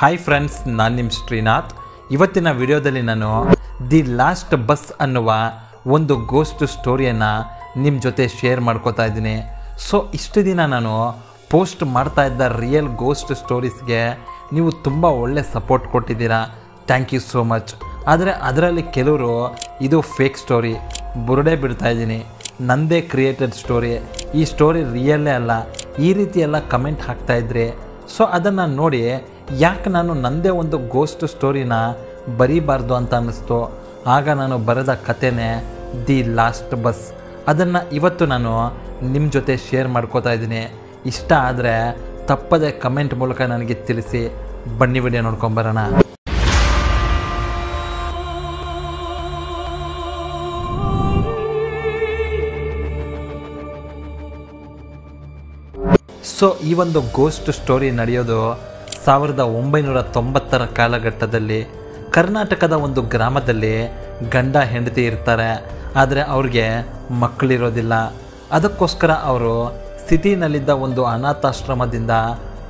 Hi friends, ನಾನು ನಿಮ್ಮ ಶ್ರೀನಾಥ್. ಇವತ್ತಿನ ವಿಡಿಯೋದಲ್ಲಿ ನಾನು ದಿ ಲಾಸ್ಟ್ ಬಸ್ ಅನ್ನುವ ಒಂದು ಗೋಸ್ಟ್ ಸ್ಟೋರಿಯನ್ನು ನಿಮ್ಮ ಜೊತೆ ಶೇರ್ ಮಾಡ್ಕೋತಾ ಇದ್ದೀನಿ. ಸೊ ಇಷ್ಟು ದಿನ ನಾನು ಪೋಸ್ಟ್ ಮಾಡ್ತಾ ಇದ್ದ ರಿಯಲ್ ಗೋಸ್ಟ್ ಸ್ಟೋರೀಸ್ಗೆ ನೀವು ತುಂಬ ಒಳ್ಳೆ ಸಪೋರ್ಟ್ ಕೊಟ್ಟಿದ್ದೀರಾ. Thank you so much. ಆದರೆ ಅದರಲ್ಲಿ ಕೆಲವರು ಇದು ಫೇಕ್ ಸ್ಟೋರಿ, ಬುರುಡೆ ಬಿಡ್ತಾ ಇದ್ದೀನಿ, ನಂದೇ ಕ್ರಿಯೇಟೆಡ್ ಸ್ಟೋರಿ, ಈ ಸ್ಟೋರಿ ರಿಯಲ್ಲೇ ಅಲ್ಲ, ಈ ರೀತಿ ಎಲ್ಲ ಕಮೆಂಟ್ ಹಾಕ್ತಾಯಿದ್ರಿ. ಸೊ ಅದನ್ನು ನೋಡಿ ಯಾಕೆ ನಾನು ನಂದೇ ಒಂದು ಗೋಸ್ಟ್ ಸ್ಟೋರಿನ ಬರೀಬಾರ್ದು ಅಂತ ಅನ್ನಿಸ್ತು. ಆಗ ನಾನು ಬರೆದ ಕಥೆನೇ ದಿ ಲಾಸ್ಟ್ ಬಸ್. ಅದನ್ನು ಇವತ್ತು ನಾನು ನಿಮ್ಮ ಜೊತೆ ಶೇರ್ ಮಾಡ್ಕೋತಾ ಇದ್ದೀನಿ. ಇಷ್ಟ ಆದರೆ ತಪ್ಪದೆ ಕಮೆಂಟ್ ಮೂಲಕ ನನಗೆ ತಿಳಿಸಿ. ಬನ್ನಿ ವಿಡಿಯೋ ನೋಡ್ಕೊಂಬರೋಣ. ಸೊ ಈ ಒಂದು ಗೋಸ್ಟ್ ಸ್ಟೋರಿ ನಡೆಯೋದು 1990ರ ಕಾಲಘಟ್ಟದಲ್ಲಿ. ಕರ್ನಾಟಕದ ಒಂದು ಗ್ರಾಮದಲ್ಲಿ ಗಂಡ ಹೆಂಡತಿ ಇರ್ತಾರೆ, ಆದರೆ ಅವ್ರಿಗೆ ಮಕ್ಕಳಿರೋದಿಲ್ಲ. ಅದಕ್ಕೋಸ್ಕರ ಅವರು ಸಿಟಿನಲ್ಲಿದ್ದ ಒಂದು ಅನಾಥಾಶ್ರಮದಿಂದ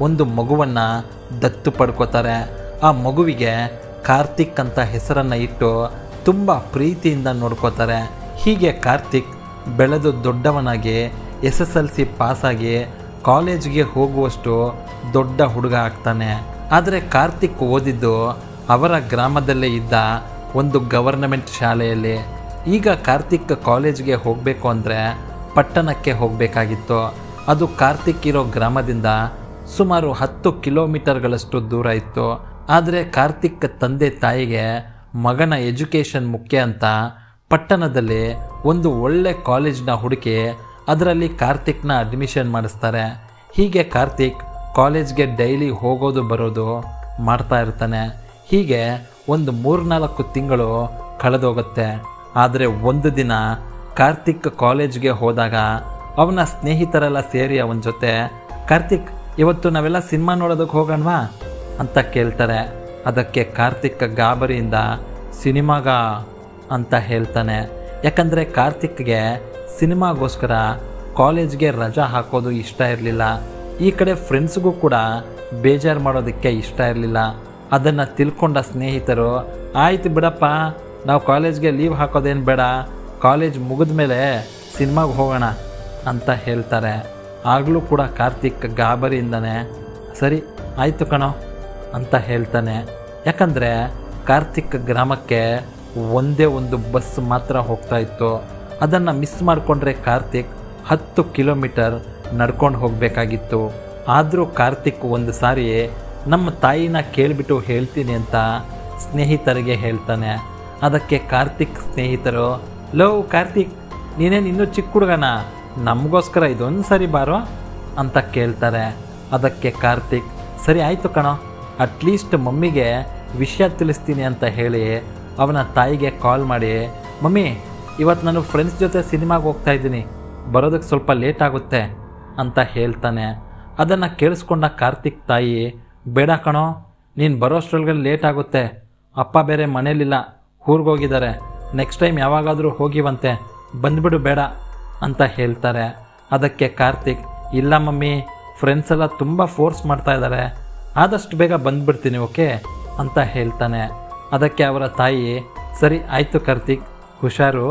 ಒಂದು ಮಗುವನ್ನು ದತ್ತು ಪಡ್ಕೋತಾರೆ. ಆ ಮಗುವಿಗೆ ಕಾರ್ತಿಕ್ ಅಂತ ಹೆಸರನ್ನು ಇಟ್ಟು ತುಂಬ ಪ್ರೀತಿಯಿಂದ ನೋಡ್ಕೋತಾರೆ. ಹೀಗೆ ಕಾರ್ತಿಕ್ ಬೆಳೆದು ದೊಡ್ಡವನಾಗಿ SSLC ಪಾಸಾಗಿ ಕಾಲೇಜ್ಗೆ ಹೋಗುವಷ್ಟು ದೊಡ್ಡ ಹುಡುಗ ಆಗ್ತಾನೆ. ಆದರೆ ಕಾರ್ತಿಕ್ ಓದಿದ್ದು ಅವರ ಗ್ರಾಮದಲ್ಲೇ ಇದ್ದ ಒಂದು ಗವರ್ನಮೆಂಟ್ ಶಾಲೆಯಲ್ಲಿ. ಈಗ ಕಾರ್ತಿಕ್ ಕಾಲೇಜ್ಗೆ ಹೋಗಬೇಕು ಅಂದರೆ ಪಟ್ಟಣಕ್ಕೆ ಹೋಗಬೇಕಾಗಿತ್ತು. ಅದು ಕಾರ್ತಿಕ್ ಇರೋ ಗ್ರಾಮದಿಂದ ಸುಮಾರು 10 ಕಿಲೋಮೀಟರ್ಗಳಷ್ಟು ದೂರ ಇತ್ತು. ಆದರೆ ಕಾರ್ತಿಕ್ ತಂದೆ ತಾಯಿಗೆ ಮಗನ ಎಜುಕೇಷನ್ ಮುಖ್ಯ ಅಂತ ಪಟ್ಟಣದಲ್ಲಿ ಒಂದು ಒಳ್ಳೆ ಕಾಲೇಜ್ನ ಹುಡುಕಿ ಅದರಲ್ಲಿ ಕಾರ್ತಿಕ್ನ ಅಡ್ಮಿಷನ್ ಮಾಡಿಸ್ತಾರೆ. ಹೀಗೆ ಕಾರ್ತಿಕ್ ಕಾಲೇಜ್ಗೆ ಡೈಲಿ ಹೋಗೋದು ಬರೋದು ಮಾಡ್ತಾ ಇರ್ತಾನೆ. ಹೀಗೆ ಒಂದು 3-4 ತಿಂಗಳು ಕಳೆದೋಗುತ್ತೆ. ಆದರೆ ಒಂದು ದಿನ ಕಾರ್ತಿಕ್ ಕಾಲೇಜ್ಗೆ ಹೋದಾಗ ಅವನ ಸ್ನೇಹಿತರೆಲ್ಲ ಸೇರಿ ಅವನ ಜೊತೆ, ಕಾರ್ತಿಕ್ ಇವತ್ತು ನಾವೆಲ್ಲ ಸಿನಿಮಾ ನೋಡೋದಕ್ಕೆ ಹೋಗೋಣವಾ ಅಂತ ಕೇಳ್ತಾರೆ. ಅದಕ್ಕೆ ಕಾರ್ತಿಕ್ ಗಾಬರಿಯಿಂದ ಸಿನಿಮಾಗ ಅಂತ ಹೇಳ್ತಾನೆ. ಯಾಕಂದರೆ ಕಾರ್ತಿಕ್ಗೆ ಸಿನಿಮಾಗೋಸ್ಕರ ಕಾಲೇಜ್ಗೆ ರಜಾ ಹಾಕೋದು ಇಷ್ಟ ಇರಲಿಲ್ಲ. ಈ ಕಡೆ ಫ್ರೆಂಡ್ಸ್ಗೂ ಕೂಡ ಬೇಜಾರು ಮಾಡೋದಕ್ಕೆ ಇಷ್ಟ ಇರಲಿಲ್ಲ. ಅದನ್ನು ತಿಳ್ಕೊಂಡ ಸ್ನೇಹಿತರು, ಆಯ್ತು ಬಿಡಪ್ಪ, ನಾವು ಕಾಲೇಜ್ಗೆ ಲೀವ್ ಹಾಕೋದೇನು ಬೇಡ, ಕಾಲೇಜ್ ಮುಗಿದ ಮೇಲೆ ಸಿನಿಮಾಗೆ ಹೋಗೋಣ ಅಂತ ಹೇಳ್ತಾರೆ. ಆಗಲೂ ಕೂಡ ಕಾರ್ತಿಕ್ ಗಾಬರಿಯಿಂದನೇ ಸರಿ ಆಯಿತು ಕಣೋ ಅಂತ ಹೇಳ್ತಾನೆ. ಯಾಕಂದರೆ ಕಾರ್ತಿಕ್ ಗ್ರಾಮಕ್ಕೆ ಒಂದೇ ಒಂದು ಬಸ್ ಮಾತ್ರ ಹೋಗ್ತಾ ಇತ್ತು. ಅದನ್ನು ಮಿಸ್ ಮಾಡಿಕೊಂಡ್ರೆ ಕಾರ್ತಿಕ್ 10 ಕಿಲೋಮೀಟರ್ ನಡ್ಕೊಂಡು ಹೋಗಬೇಕಾಗಿತ್ತು. ಆದರೂ ಕಾರ್ತಿಕ್ ಒಂದು ಸಾರಿ ನಮ್ಮ ತಾಯಿನ ಕೇಳಿಬಿಟ್ಟು ಹೇಳ್ತೀನಿ ಅಂತ ಸ್ನೇಹಿತರಿಗೆ ಹೇಳ್ತಾನೆ. ಅದಕ್ಕೆ ಕಾರ್ತಿಕ್ ಸ್ನೇಹಿತರು, ಲೋ ಕಾರ್ತಿಕ್, ನೀನೇನು ಇನ್ನೂ ಚಿಕ್ಕ ಹುಡುಗನ, ನಮಗೋಸ್ಕರ ಇದೊಂದು ಸರಿ ಬಾರೋ ಅಂತ ಕೇಳ್ತಾರೆ. ಅದಕ್ಕೆ ಕಾರ್ತಿಕ್, ಸರಿ ಆಯಿತು ಕಣೋ, ಅಟ್ಲೀಸ್ಟ್ ಮಮ್ಮಿಗೆ ವಿಷಯ ತಿಳಿಸ್ತೀನಿ ಅಂತ ಹೇಳಿ ಅವನ ತಾಯಿಗೆ ಕಾಲ್ ಮಾಡಿ, ಮಮ್ಮಿ ಇವತ್ತು ನಾನು ಫ್ರೆಂಡ್ಸ್ ಜೊತೆ ಸಿನಿಮಾಗೆ ಹೋಗ್ತಾ ಇದ್ದೀನಿ, ಬರೋದಕ್ಕೆ ಸ್ವಲ್ಪ ಲೇಟ್ ಆಗುತ್ತೆ ಅಂತ ಹೇಳ್ತಾನೆ. ಅದನ್ನು ಕೇಳಿಸ್ಕೊಂಡ ಕಾರ್ತಿಕ್ ತಾಯಿ, ಬೇಡ ಕಣೋ, ನೀನು ಬರೋಷ್ಟರೊಳಗೆ ಲೇಟ್ ಆಗುತ್ತೆ, ಅಪ್ಪ ಬೇರೆ ಮನೇಲಿಲ್ಲ, ಊರಿಗೋಗಿದ್ದಾರೆ, ನೆಕ್ಸ್ಟ್ ಟೈಮ್ ಯಾವಾಗಾದರೂ ಹೋಗಿವಂತೆ, ಬಂದುಬಿಡು ಬೇಡ ಅಂತ ಹೇಳ್ತಾರೆ. ಅದಕ್ಕೆ ಕಾರ್ತಿಕ್, ಇಲ್ಲ ಮಮ್ಮಿ, ಫ್ರೆಂಡ್ಸ್ ಎಲ್ಲ ತುಂಬ ಫೋರ್ಸ್ ಮಾಡ್ತಾ ಇದ್ದಾರೆ, ಆದಷ್ಟು ಬೇಗ ಬಂದುಬಿಡ್ತೀನಿ ಓಕೆ ಅಂತ ಹೇಳ್ತಾನೆ. ಅದಕ್ಕೆ ಅವರ ತಾಯಿ, ಸರಿ ಆಯಿತು ಕಾರ್ತಿಕ್, ಹುಷಾರು,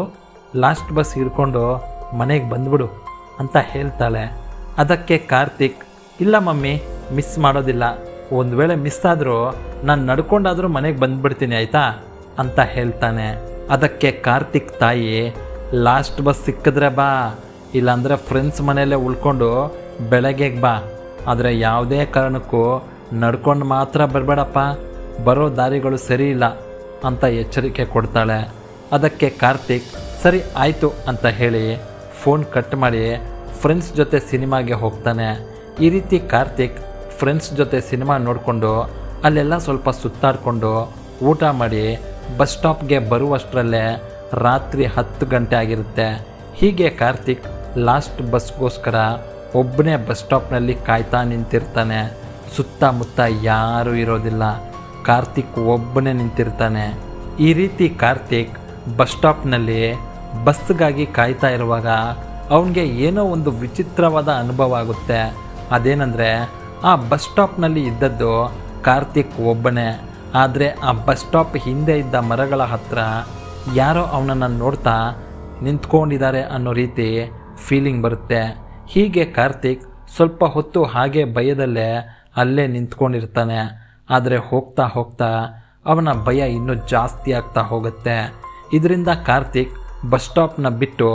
ಲಾಸ್ಟ್ ಬಸ್ ಹಿಡ್ಕೊಂಡು ಮನೆಗೆ ಬಂದ್ಬಿಡು ಅಂತ ಹೇಳ್ತಾಳೆ. ಅದಕ್ಕೆ ಕಾರ್ತಿಕ್, ಇಲ್ಲ ಮಮ್ಮಿ, ಮಿಸ್ ಮಾಡೋದಿಲ್ಲ, ಒಂದು ವೇಳೆ ಮಿಸ್ ಆದರೂ ನಾನು ನಡ್ಕೊಂಡಾದರೂ ಮನೆಗೆ ಬಂದುಬಿಡ್ತೀನಿ ಆಯಿತಾ ಅಂತ ಹೇಳ್ತಾನೆ. ಅದಕ್ಕೆ ಕಾರ್ತಿಕ್ ತಾಯಿ, ಲಾಸ್ಟ್ ಬಸ್ ಸಿಕ್ಕಿದ್ರೆ ಬಾ, ಇಲ್ಲಾಂದರೆ ಫ್ರೆಂಡ್ಸ್ ಮನೆಯಲ್ಲೇ ಉಳ್ಕೊಂಡು ಬೆಳಗ್ಗೆಗೆ ಬಾ, ಆದರೆ ಯಾವುದೇ ಕಾರಣಕ್ಕೂ ನಡ್ಕೊಂಡು ಮಾತ್ರ ಬರಬೇಡಪ್ಪ, ಬರೋ ದಾರಿಗಳು ಸರಿ ಇಲ್ಲ ಅಂತ ಎಚ್ಚರಿಕೆ ಕೊಡ್ತಾಳೆ. ಅದಕ್ಕೆ ಕಾರ್ತಿಕ್ ಸರಿ ಆಯಿತು ಅಂತ ಹೇಳಿ ಫೋನ್ ಕಟ್ ಮಾಡಿ ಫ್ರೆಂಡ್ಸ್ ಜೊತೆ ಸಿನಿಮಾಗೆ ಹೋಗ್ತಾನೆ. ಈ ರೀತಿ ಕಾರ್ತಿಕ್ ಫ್ರೆಂಡ್ಸ್ ಜೊತೆ ಸಿನಿಮಾ ನೋಡಿಕೊಂಡು ಅಲ್ಲೆಲ್ಲ ಸ್ವಲ್ಪ ಸುತ್ತಾಡಿಕೊಂಡು ಊಟ ಮಾಡಿ ಬಸ್ ಸ್ಟಾಪ್ಗೆ ಬರುವಷ್ಟರಲ್ಲೇ ರಾತ್ರಿ 10 ಗಂಟೆ ಆಗಿರುತ್ತೆ. ಹೀಗೆ ಕಾರ್ತಿಕ್ ಲಾಸ್ಟ್ ಬಸ್ಗೋಸ್ಕರ ಒಬ್ಬನೇ ಬಸ್ ಸ್ಟಾಪ್ನಲ್ಲಿ ಕಾಯ್ತಾ ನಿಂತಿರ್ತಾನೆ. ಸುತ್ತಮುತ್ತ ಯಾರೂ ಇರೋದಿಲ್ಲ, ಕಾರ್ತಿಕ್ ಒಬ್ಬನೇ ನಿಂತಿರ್ತಾನೆ. ಈ ರೀತಿ ಕಾರ್ತಿಕ್ ಬಸ್ ಸ್ಟಾಪ್ನಲ್ಲಿ ಬಸ್ಗಾಗಿ ಕಾಯ್ತಾ ಇರುವಾಗ ಅವನಿಗೆ ಏನೋ ಒಂದು ವಿಚಿತ್ರವಾದ ಅನುಭವ ಆಗುತ್ತೆ. ಅದೇನೆಂದರೆ ಆ ಬಸ್ ಸ್ಟಾಪ್ನಲ್ಲಿ ಇದ್ದದ್ದು ಕಾರ್ತಿಕ್ ಒಬ್ಬನೇ. ಆದರೆ ಆ ಬಸ್ ಸ್ಟಾಪ್ ಹಿಂದೆ ಇದ್ದ ಮರಗಳ ಹತ್ರ ಯಾರೋ ಅವನನ್ನು ನೋಡ್ತಾ ನಿಂತ್ಕೊಂಡಿದ್ದಾರೆ ಅನ್ನೋ ರೀತಿ ಫೀಲಿಂಗ್ ಬರುತ್ತೆ. ಹೀಗೆ ಕಾರ್ತಿಕ್ ಸ್ವಲ್ಪ ಹೊತ್ತು ಹಾಗೆ ಭಯದಲ್ಲೇ ಅಲ್ಲೇ ನಿಂತ್ಕೊಂಡಿರ್ತಾನೆ. ಆದರೆ ಹೋಗ್ತಾ ಹೋಗ್ತಾ ಅವನ ಭಯ ಇನ್ನೂ ಜಾಸ್ತಿ ಆಗ್ತಾ ಹೋಗುತ್ತೆ. ಇದರಿಂದ ಕಾರ್ತಿಕ್ ಬಸ್ ಸ್ಟಾಪ್ನ ಬಿಟ್ಟು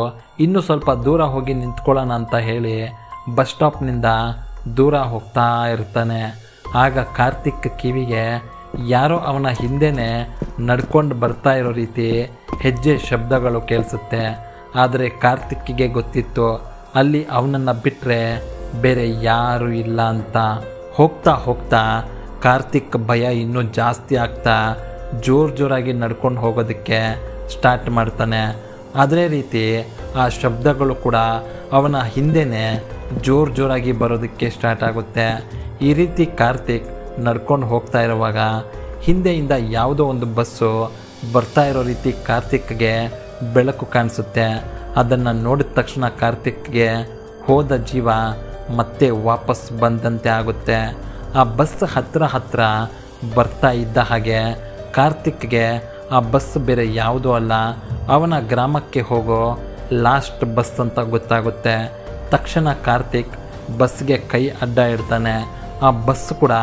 ಇನ್ನೂ ಸ್ವಲ್ಪ ದೂರ ಹೋಗಿ ನಿಂತ್ಕೊಳ್ಳೋಣ ಅಂತ ಹೇಳಿ ಬಸ್ ಸ್ಟಾಪ್ನಿಂದ ದೂರ ಹೋಗ್ತಾ ಇರ್ತಾನೆ. ಆಗ ಕಾರ್ತಿಕ್ ಕಿವಿಗೆ ಯಾರೋ ಅವನ ಹಿಂದೆನೇ ನಡ್ಕೊಂಡು ಬರ್ತಾ ಇರೋ ರೀತಿ ಹೆಜ್ಜೆ ಶಬ್ದಗಳು ಕೇಳಿಸುತ್ತೆ. ಆದರೆ ಕಾರ್ತಿಕ್ಕಿಗೆ ಗೊತ್ತಿತ್ತು ಅಲ್ಲಿ ಅವನನ್ನು ಬಿಟ್ಟರೆ ಬೇರೆ ಯಾರೂ ಇಲ್ಲ ಅಂತ. ಹೋಗ್ತಾ ಹೋಗ್ತಾ ಕಾರ್ತಿಕ್ ಭಯ ಇನ್ನೂ ಜಾಸ್ತಿ ಆಗ್ತಾ ಜೋರಾಗಿ ನಡ್ಕೊಂಡು ಹೋಗೋದಕ್ಕೆ ಸ್ಟಾರ್ಟ್ ಮಾಡ್ತಾನೆ. ಅದೇ ರೀತಿ ಆ ಶಬ್ದಗಳು ಕೂಡ ಅವನ ಹಿಂದೆನೇ ಜೋರಾಗಿ ಬರೋದಕ್ಕೆ ಸ್ಟಾರ್ಟ್ ಆಗುತ್ತೆ. ಈ ರೀತಿ ಕಾರ್ತಿಕ್ ನಡ್ಕೊಂಡು ಹೋಗ್ತಾ ಇರುವಾಗ ಹಿಂದೆಯಿಂದ ಯಾವುದೋ ಒಂದು ಬಸ್ಸು ಬರ್ತಾ ಇರೋ ರೀತಿ ಕಾರ್ತಿಕ್ಗೆ ಬೆಳಕು ಕಾಣಿಸುತ್ತೆ. ಅದನ್ನು ನೋಡಿದ ತಕ್ಷಣ ಕಾರ್ತಿಕ್ಗೆ ಹೋದ ಜೀವ ಮತ್ತೆ ವಾಪಸ್ ಬಂದಂತೆ ಆಗುತ್ತೆ. ಆ ಬಸ್ ಹತ್ರ ಬರ್ತಾ ಇದ್ದ ಹಾಗೆ ಕಾರ್ತಿಕ್ಗೆ ಆ ಬಸ್ ಬೇರೆ ಯಾವುದೂ ಅಲ್ಲ, ಅವನ ಗ್ರಾಮಕ್ಕೆ ಹೋಗೋ ಲಾಸ್ಟ್ ಬಸ್ ಅಂತ ಗೊತ್ತಾಗುತ್ತೆ. ತಕ್ಷಣ ಕಾರ್ತಿಕ್ ಬಸ್ಗೆ ಕೈ ಅಡ್ಡ ಇಡ್ತಾನೆ. ಆ ಬಸ್ ಕೂಡ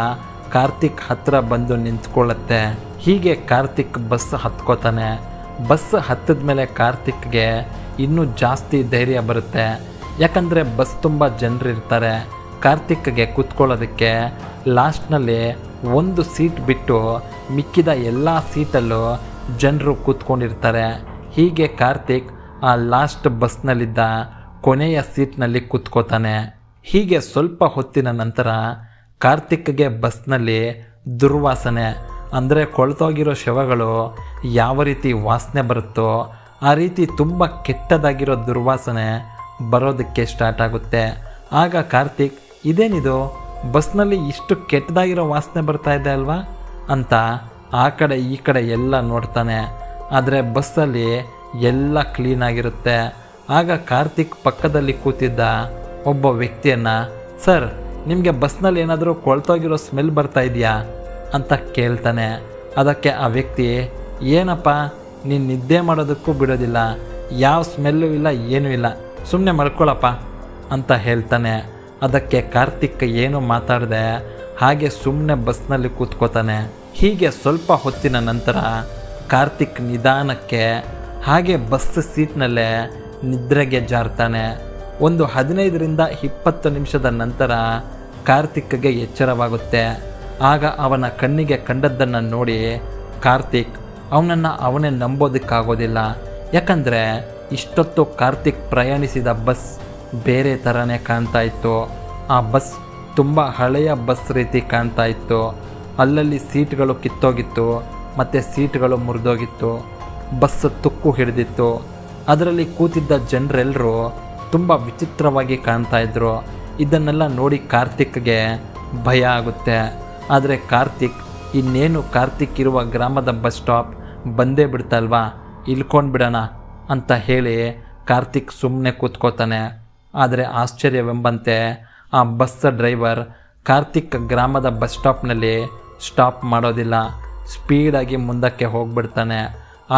ಕಾರ್ತಿಕ್ ಹತ್ರ ಬಂದು ನಿಂತ್ಕೊಳ್ಳುತ್ತೆ. ಹೀಗೆ ಕಾರ್ತಿಕ್ ಬಸ್ ಹತ್ಕೋತಾನೆ. ಬಸ್ ಹತ್ತಿದ ಮೇಲೆ ಕಾರ್ತಿಕ್ಗೆ ಇನ್ನೂ ಜಾಸ್ತಿ ಧೈರ್ಯ ಬರುತ್ತೆ. ಯಾಕಂದರೆ ಬಸ್ ತುಂಬ ಜನರು ಇರ್ತಾರೆ. ಕಾರ್ತಿಕ್ಗೆ ಕೂತ್ಕೊಳ್ಳೋದಕ್ಕೆ ಲಾಸ್ಟ್ನಲ್ಲಿ ಒಂದು ಸೀಟ್ ಬಿಟ್ಟು ಮಿಕ್ಕಿದ ಎಲ್ಲ ಸೀಟಲ್ಲೂ ಜನರು ಕೂತ್ಕೊಂಡಿರ್ತಾರೆ. ಹೀಗೆ ಕಾರ್ತಿಕ್ ಆ ಲಾಸ್ಟ್ ಬಸ್ನಲ್ಲಿದ್ದ ಕೊನೆಯ ಸೀಟ್ನಲ್ಲಿ ಕೂತ್ಕೋತಾನೆ. ಹೀಗೆ ಸ್ವಲ್ಪ ಹೊತ್ತಿನ ನಂತರ ಕಾರ್ತಿಕ್ಗೆ ಬಸ್ನಲ್ಲಿ ದುರ್ವಾಸನೆ, ಅಂದರೆ ಕೊಳ್ತೋಗಿರೋ ಶವಗಳು ಯಾವ ರೀತಿ ವಾಸನೆ ಬರುತ್ತೋ ಆ ರೀತಿ ತುಂಬ ಕೆಟ್ಟದಾಗಿರೋ ದುರ್ವಾಸನೆ ಬರೋದಕ್ಕೆ ಸ್ಟಾರ್ಟ್ ಆಗುತ್ತೆ. ಆಗ ಕಾರ್ತಿಕ್ ಇದೇನಿದು, ಬಸ್ನಲ್ಲಿ ಇಷ್ಟು ಕೆಟ್ಟದಾಗಿರೋ ವಾಸನೆ ಬರ್ತಾ ಇದೆ ಅಲ್ವಾ ಅಂತ ಆ ಕಡೆ ಈ ಕಡೆ ಎಲ್ಲ ನೋಡ್ತಾನೆ. ಆದರೆ ಬಸ್ಸಲ್ಲಿ ಎಲ್ಲ ಕ್ಲೀನಾಗಿರುತ್ತೆ. ಆಗ ಕಾರ್ತಿಕ್ ಪಕ್ಕದಲ್ಲಿ ಕೂತಿದ್ದ ಒಬ್ಬ ವ್ಯಕ್ತಿಯನ್ನು, ಸರ್ ನಿಮಗೆ ಬಸ್ನಲ್ಲಿ ಏನಾದರೂ ಕೊಳ್ತೋಗಿರೋ ಸ್ಮೆಲ್ ಬರ್ತಾ ಇದೆಯಾ ಅಂತ ಕೇಳ್ತಾನೆ. ಅದಕ್ಕೆ ಆ ವ್ಯಕ್ತಿ, ಏನಪ್ಪ ನೀನು ನಿದ್ದೆ ಮಾಡೋದಕ್ಕೂ ಬಿಡೋದಿಲ್ಲ, ಯಾವ ಸ್ಮೆಲ್ಲು ಇಲ್ಲ ಏನೂ ಇಲ್ಲ, ಸುಮ್ಮನೆ ಮಲ್ಕೊಳ್ಳಪ್ಪ ಅಂತ ಹೇಳ್ತಾನೆ. ಅದಕ್ಕೆ ಕಾರ್ತಿಕ್ ಏನೂ ಮಾತಾಡದೆ ಹಾಗೆ ಸುಮ್ಮನೆ ಬಸ್ನಲ್ಲಿ ಕೂತ್ಕೋತಾನೆ. ಹೀಗೆ ಸ್ವಲ್ಪ ಹೊತ್ತಿನ ನಂತರ ಕಾರ್ತಿಕ್ ನಿಧಾನಕ್ಕೆ ಹಾಗೆ ಬಸ್ ಸೀಟ್ನಲ್ಲೇ ನಿದ್ರೆಗೆ ಜಾರ್ತಾನೆ. ಒಂದು 15ರಿಂದ 20 ನಿಮಿಷದ ನಂತರ ಕಾರ್ತಿಕ್ಗೆ ಎಚ್ಚರವಾಗುತ್ತೆ. ಆಗ ಅವನ ಕಣ್ಣಿಗೆ ಕಂಡದ್ದನ್ನು ನೋಡಿ ಕಾರ್ತಿಕ್ ಅವನನ್ನು ಅವನೇ ನಂಬೋದಕ್ಕಾಗೋದಿಲ್ಲ. ಯಾಕಂದರೆ ಇಷ್ಟೊತ್ತು ಕಾರ್ತಿಕ್ ಪ್ರಯಾಣಿಸಿದ ಬಸ್ ಬೇರೆ ಥರನೇ ಕಾಣ್ತಾ ಇತ್ತು. ಆ ಬಸ್ ತುಂಬ ಹಳೆಯ ಬಸ್ ರೀತಿ ಕಾಣ್ತಾ ಇತ್ತು. ಅಲ್ಲಲ್ಲಿ ಸೀಟ್ಗಳು ಕಿತ್ತೋಗಿತ್ತು ಮತ್ತು ಸೀಟ್ಗಳು ಮುರಿದೋಗಿತ್ತು. ಬಸ್ ತುಕ್ಕು ಹಿಡಿದಿತ್ತು. ಅದರಲ್ಲಿ ಕೂತಿದ್ದ ಜನರೆಲ್ಲರೂ ತುಂಬ ವಿಚಿತ್ರವಾಗಿ ಕಾಣ್ತಾ ಇದ್ದರು. ಇದನ್ನೆಲ್ಲ ನೋಡಿ ಕಾರ್ತಿಕ್ಗೆ ಭಯ ಆಗುತ್ತೆ. ಆದರೆ ಕಾರ್ತಿಕ್ ಇನ್ನೇನು ಕಾರ್ತಿಕ್ ಇರುವ ಗ್ರಾಮದ ಬಸ್ ಸ್ಟಾಪ್ ಬಂದೇ ಬಿಡ್ತಲ್ವಾ, ಇಳ್ಕೊಂಡು ಬಿಡೋಣ ಅಂತ ಹೇಳಿ ಕಾರ್ತಿಕ್ ಸುಮ್ಮನೆ ಕೂತ್ಕೋತಾನೆ. ಆದರೆ ಆಶ್ಚರ್ಯವೆಂಬಂತೆ ಆ ಬಸ್ ಡ್ರೈವರ್ ಕಾರ್ತಿಕ್ ಗ್ರಾಮದ ಬಸ್ ಸ್ಟಾಪ್ನಲ್ಲಿ ಸ್ಟಾಪ್ ಮಾಡೋದಿಲ್ಲ, ಸ್ಪೀಡಾಗಿ ಮುಂದಕ್ಕೆ ಹೋಗ್ಬಿಡ್ತಾನೆ.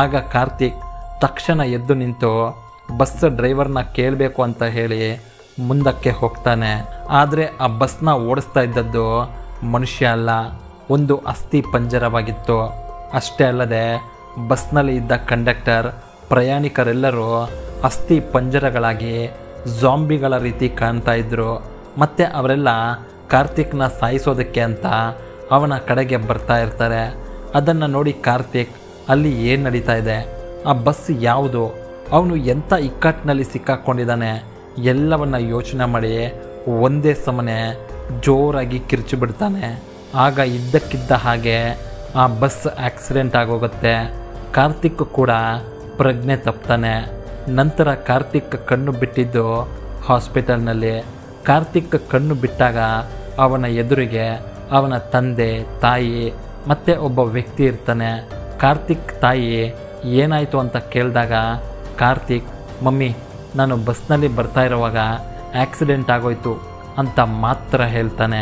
ಆಗ ಕಾರ್ತಿಕ್ ತಕ್ಷಣ ಎದ್ದು ನಿಂತು ಬಸ್ ಡ್ರೈವರ್ನ ಕೇಳಬೇಕು ಅಂತ ಹೇಳಿ ಮುಂದಕ್ಕೆ ಹೋಗ್ತಾನೆ. ಆದರೆ ಆ ಬಸ್ನ ಓಡಿಸ್ತಾ ಇದ್ದದ್ದು ಮನುಷ್ಯ ಅಲ್ಲ, ಒಂದು ಅಸ್ಥಿ ಪಂಜರವಾಗಿತ್ತು. ಅಷ್ಟೇ ಅಲ್ಲದೆ ಬಸ್ನಲ್ಲಿ ಇದ್ದ ಕಂಡಕ್ಟರ್, ಪ್ರಯಾಣಿಕರೆಲ್ಲರೂ ಅಸ್ಥಿ ಪಂಜರಗಳಾಗಿ ಜಾಂಬಿಗಳ ರೀತಿ ಕಾಣ್ತಾ ಇದ್ದರು. ಮತ್ತು ಅವರೆಲ್ಲ ಕಾರ್ತಿಕ್ನ ಸಾಯಿಸೋದಕ್ಕೆ ಅಂತ ಅವನ ಕಡೆಗೆ ಬರ್ತಾ ಇರ್ತಾರೆ. ಅದನ್ನು ನೋಡಿ ಕಾರ್ತಿಕ್ ಅಲ್ಲಿ ಏನು ನಡೀತಾ ಇದೆ, ಆ ಬಸ್ ಯಾವುದು, ಅವನು ಎಂಥ ಇಕ್ಕಟ್ಟಿನಲ್ಲಿ ಸಿಕ್ಕಾಕ್ಕೊಂಡಿದ್ದಾನೆ ಎಲ್ಲವನ್ನ ಯೋಚನೆ ಮಾಡಿ ಒಂದೇ ಸಮನೆ ಜೋರಾಗಿ ಕಿರ್ಚಿಬಿಡ್ತಾನೆ. ಆಗ ಇದ್ದಕ್ಕಿದ್ದ ಹಾಗೆ ಆ ಬಸ್ ಆಕ್ಸಿಡೆಂಟ್ ಆಗೋಗುತ್ತೆ. ಕಾರ್ತಿಕ್ ಕೂಡ ಪ್ರಜ್ಞೆ ತಪ್ತಾನೆ. ನಂತರ ಕಾರ್ತಿಕ್ ಕಣ್ಣು ಬಿಟ್ಟಿದ್ದು ಹಾಸ್ಪಿಟಲ್ನಲ್ಲಿ. ಕಾರ್ತಿಕ್ ಕಣ್ಣು ಬಿಟ್ಟಾಗ ಅವನ ಎದುರಿಗೆ ಅವನ ತಂದೆ, ತಾಯಿ ಮತ್ತು ಒಬ್ಬ ವ್ಯಕ್ತಿ ಇರ್ತಾನೆ. ಕಾರ್ತಿಕ್ ತಾಯಿ ಏನಾಯಿತು ಅಂತ ಕೇಳಿದಾಗ ಕಾರ್ತಿಕ್, ಮಮ್ಮಿ ನಾನು ಬಸ್ನಲ್ಲಿ ಬರ್ತಾ ಇರುವಾಗ ಆಕ್ಸಿಡೆಂಟ್ ಆಗೋಯ್ತು ಅಂತ ಮಾತ್ರ ಹೇಳ್ತಾನೆ,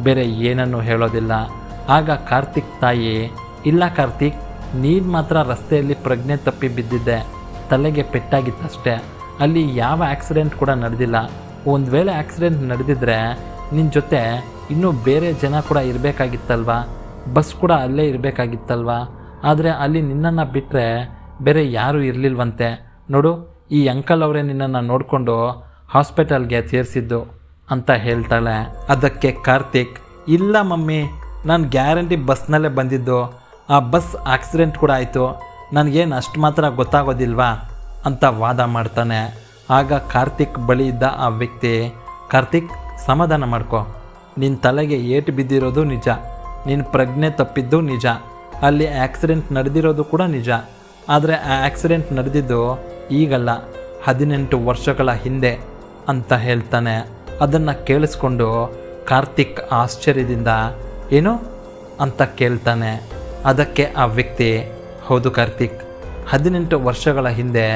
ಬೇರೆ ಏನನ್ನೂ ಹೇಳೋದಿಲ್ಲ. ಆಗ ಕಾರ್ತಿಕ್ ತಾಯಿ, ಇಲ್ಲ ಕಾರ್ತಿಕ್, ನೀನು ಮಾತ್ರ ರಸ್ತೆಯಲ್ಲಿ ಪ್ರಜ್ಞೆ ತಪ್ಪಿ ಬಿದ್ದಿದ್ದೆ, ತಲೆಗೆ ಪೆಟ್ಟಾಗಿತ್ತಷ್ಟೇ, ಅಲ್ಲಿ ಯಾವ ಆಕ್ಸಿಡೆಂಟ್ ಕೂಡ ನಡೆದಿಲ್ಲ. ಒಂದು ವೇಳೆ ಆಕ್ಸಿಡೆಂಟ್ ನಡೆದಿದ್ರೆ ನಿನ್ನ ಜೊತೆ ಇನ್ನೂ ಬೇರೆ ಜನ ಕೂಡ ಇರಬೇಕಾಗಿತ್ತಲ್ವಾ, ಬಸ್ ಕೂಡ ಅಲ್ಲೇ ಇರಬೇಕಾಗಿತ್ತಲ್ವಾ. ಆದರೆ ಅಲ್ಲಿ ನಿನ್ನನ್ನು ಬಿಟ್ಟರೆ ಬೇರೆ ಯಾರೂ ಇರಲಿಲ್ವಂತೆ. ನೋಡು, ಈ ಅಂಕಲ್ ಅವರೇ ನಿನ್ನನ್ನು ನೋಡಿಕೊಂಡು ಹಾಸ್ಪಿಟಲ್ಗೆ ಸೇರಿಸಿದ್ದು ಅಂತ ಹೇಳ್ತಾಳೆ. ಅದಕ್ಕೆ ಕಾರ್ತಿಕ್, ಇಲ್ಲ ಮಮ್ಮಿ, ನಾನು ಗ್ಯಾರಂಟಿ ಬಸ್ನಲ್ಲೇ ಬಂದಿದ್ದು, ಆ ಬಸ್ ಆಕ್ಸಿಡೆಂಟ್ ಕೂಡ ಆಯಿತು, ನನಗೇನು ಅಷ್ಟು ಮಾತ್ರ ಗೊತ್ತಾಗೋದಿಲ್ವಾ ಅಂತ ವಾದ ಮಾಡ್ತಾನೆ. ಆಗ ಕಾರ್ತಿಕ್ ಬಳಿ ಇದ್ದ ಆ ವ್ಯಕ್ತಿ, ಕಾರ್ತಿಕ್ ಸಮಾಧಾನ ಮಾಡ್ಕೊ, ನಿನ್ನ ತಲೆಗೆ ಏಟು ಬಿದ್ದಿರೋದು ನಿಜ, ನಿನ್ನ ಪ್ರಜ್ಞೆ ತಪ್ಪಿದ್ದು ನಿಜ, ಅಲ್ಲಿ ಆಕ್ಸಿಡೆಂಟ್ ನಡೆದಿರೋದು ಕೂಡ ನಿಜ. ಆದರೆ ಆ ಆಕ್ಸಿಡೆಂಟ್ ನಡೆದಿದ್ದು ಈಗಲ್ಲ, 18 ವರ್ಷಗಳ ಹಿಂದೆ ಅಂತ ಹೇಳ್ತಾನೆ. ಅದನ್ನು ಕೇಳಿಸ್ಕೊಂಡು ಕಾರ್ತಿಕ್ ಆಶ್ಚರ್ಯದಿಂದ, ಏನು ಅಂತ ಕೇಳ್ತಾನೆ. ಅದಕ್ಕೆ ಆ ವ್ಯಕ್ತಿ, ಹೌದು ಕಾರ್ತಿಕ್, 18 ವರ್ಷಗಳ ಹಿಂದೆ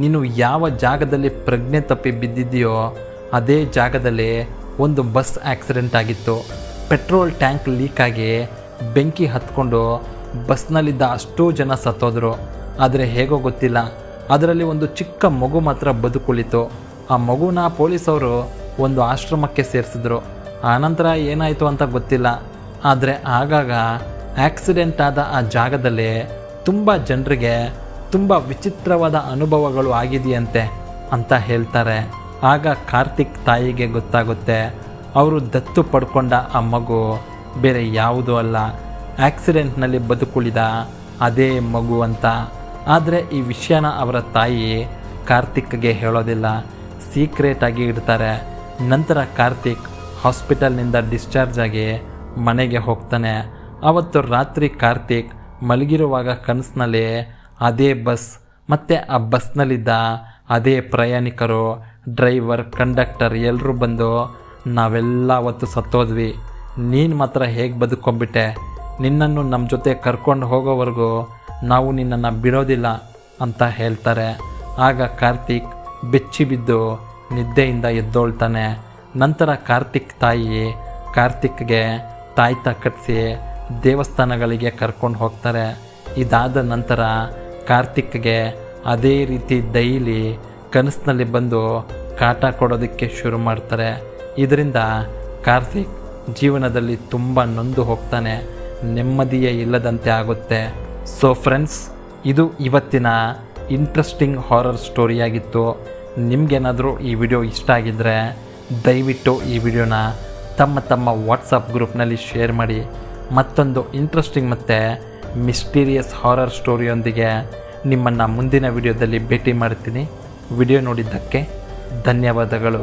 ನೀನು ಯಾವ ಜಾಗದಲ್ಲಿ ಪ್ರಜ್ಞೆ ತಪ್ಪಿ ಬಿದ್ದಿದೆಯೋ ಅದೇ ಜಾಗದಲ್ಲಿ ಒಂದು ಬಸ್ ಆಕ್ಸಿಡೆಂಟ್ ಆಗಿತ್ತು. ಪೆಟ್ರೋಲ್ ಟ್ಯಾಂಕ್ ಲೀಕಾಗಿ ಬೆಂಕಿ ಹತ್ಕೊಂಡು ಬಸ್ನಲ್ಲಿದ್ದ ಅಷ್ಟೂ ಜನ ಸತ್ತೋದ್ರು. ಆದರೆ ಹೇಗೋ ಗೊತ್ತಿಲ್ಲ, ಅದರಲ್ಲಿ ಒಂದು ಚಿಕ್ಕ ಮಗು ಮಾತ್ರ ಬದುಕುಳಿತು. ಆ ಮಗುನ ಪೊಲೀಸವರು ಒಂದು ಆಶ್ರಮಕ್ಕೆ ಸೇರಿಸಿದ್ರು. ಆನಂತರ ಏನಾಯಿತು ಅಂತ ಗೊತ್ತಿಲ್ಲ. ಆದರೆ ಆಗಾಗ ಆಕ್ಸಿಡೆಂಟ್ ಆದ ಆ ಜಾಗದಲ್ಲಿ ತುಂಬ ಜನರಿಗೆ ತುಂಬ ವಿಚಿತ್ರವಾದ ಅನುಭವಗಳು ಆಗಿದೆಯಂತೆ ಅಂತ ಹೇಳ್ತಾರೆ. ಆಗ ಕಾರ್ತಿಕ್ ತಾಯಿಗೆ ಗೊತ್ತಾಗುತ್ತೆ, ಅವರು ದತ್ತು ಪಡ್ಕೊಂಡ ಆ ಮಗು ಬೇರೆ ಯಾವುದೂ ಅಲ್ಲ, ಆಕ್ಸಿಡೆಂಟ್ನಲ್ಲಿ ಬದುಕುಳಿದ ಅದೇ ಮಗು ಅಂತ. ಆದರೆ ಈ ವಿಷಯನ ಅವರ ತಾಯಿ ಕಾರ್ತಿಕ್ಗೆ ಹೇಳೋದಿಲ್ಲ, ಸೀಕ್ರೆಟಾಗಿ ಇಡ್ತಾರೆ. ನಂತರ ಕಾರ್ತಿಕ್ ಹಾಸ್ಪಿಟಲ್ನಿಂದ ಡಿಸ್ಚಾರ್ಜ್ ಆಗಿ ಮನೆಗೆ ಹೋಗ್ತಾನೆ. ಆವತ್ತು ರಾತ್ರಿ ಕಾರ್ತಿಕ್ ಮಲಗಿರುವಾಗ ಕನಸಿನಲ್ಲಿ ಅದೇ ಬಸ್ ಮತ್ತು ಆ ಬಸ್ನಲ್ಲಿದ್ದ ಅದೇ ಪ್ರಯಾಣಿಕರು, ಡ್ರೈವರ್, ಕಂಡಕ್ಟರ್ ಎಲ್ಲರೂ ಬಂದು, ನಾವೆಲ್ಲ ಅವತ್ತು ಸತ್ತೋದ್ವಿ, ನೀನು ಮಾತ್ರ ಹೇಗೆ ಬದುಕೊಂಡ್ಬಿಟ್ಟೆ, ನಿನ್ನನ್ನು ನಮ್ಮ ಜೊತೆ ಕರ್ಕೊಂಡು ಹೋಗೋವರೆಗೂ ನಾವು ನಿನ್ನನ್ನು ಬಿಡೋದಿಲ್ಲ ಅಂತ ಹೇಳ್ತಾರೆ. ಆಗ ಕಾರ್ತಿಕ್ ಬೆಚ್ಚಿ ಬಿದ್ದು ನಿದ್ದೆಯಿಂದ ಎದ್ದೋಳ್ತಾನೆ. ನಂತರ ಕಾರ್ತಿಕ್ ತಾಯಿ ಕಾರ್ತಿಕ್ಗೆ ತಾಯ್ತ ಕಟ್ಟಿಸಿ ದೇವಸ್ಥಾನಗಳಿಗೆ ಕರ್ಕೊಂಡು ಹೋಗ್ತಾರೆ. ಇದಾದ ನಂತರ ಕಾರ್ತಿಕ್ಗೆ ಅದೇ ರೀತಿ ಡೈಲಿ ಕನಸಿನಲ್ಲಿ ಬಂದು ಕಾಟ ಕೊಡೋದಕ್ಕೆ ಶುರು ಮಾಡ್ತಾರೆ. ಇದರಿಂದ ಕಾರ್ತಿಕ್ ಜೀವನದಲ್ಲಿ ತುಂಬ ನೊಂದು ಹೋಗ್ತಾನೆ, ನೆಮ್ಮದಿಯೇ ಇಲ್ಲದಂತೆ ಆಗುತ್ತೆ. ಸೊ ಫ್ರೆಂಡ್ಸ್, ಇದು ಇವತ್ತಿನ ಇಂಟ್ರೆಸ್ಟಿಂಗ್ ಹಾರರ್ ಸ್ಟೋರಿಯಾಗಿತ್ತು. ನಿಮಗೇನಾದರೂ ಈ ವಿಡಿಯೋ ಇಷ್ಟ ಆಗಿದ್ದರೆ ದಯವಿಟ್ಟು ಈ ವಿಡಿಯೋನ ತಮ್ಮ ವಾಟ್ಸಪ್ ಗ್ರೂಪ್ನಲ್ಲಿ ಶೇರ್ ಮಾಡಿ. ಮತ್ತೊಂದು ಇಂಟ್ರೆಸ್ಟಿಂಗ್ ಮತ್ತು ಮಿಸ್ಟೀರಿಯಸ್ ಹಾರರ್ ಸ್ಟೋರಿಯೊಂದಿಗೆ ನಿಮ್ಮನ್ನು ಮುಂದಿನ ವಿಡಿಯೋದಲ್ಲಿ ಭೇಟಿ ಮಾಡ್ತೀನಿ. ವಿಡಿಯೋ ನೋಡಿದ್ದಕ್ಕೆ ಧನ್ಯವಾದಗಳು.